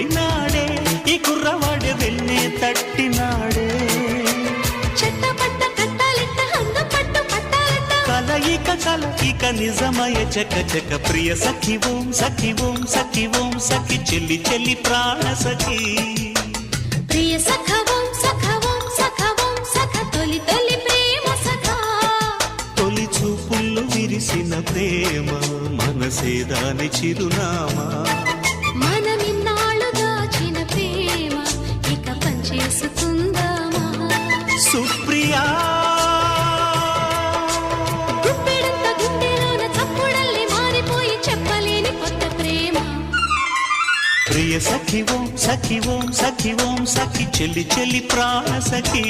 కోరినాడే ఈ కుర్రవాడే వెన్నే తట్టినాడే కలయిక నిజమయ చక చక ప్రియ సఖి ఓం సఖి ఓం సఖి ఓం సఖి చెల్లి చెల్లి ప్రాణ సఖి ప్రియ సఖ ఓం సఖ ఓం సఖ ఓం సఖ తొలి తొలి ప్రేమ సఖ తొలి చూపుల్లో విరిసిన ప్రేమ మనసే దాని చిరునామా మనమిన్నాళ్ళు దాచిన ప్రేమ ఇక పంచేసుకుందామా సుప్రియా ప్రియ సఖి ఓం సఖి ఓం సఖి ఓం సఖి చెల్లి చెల్లి ప్రాణ సఖి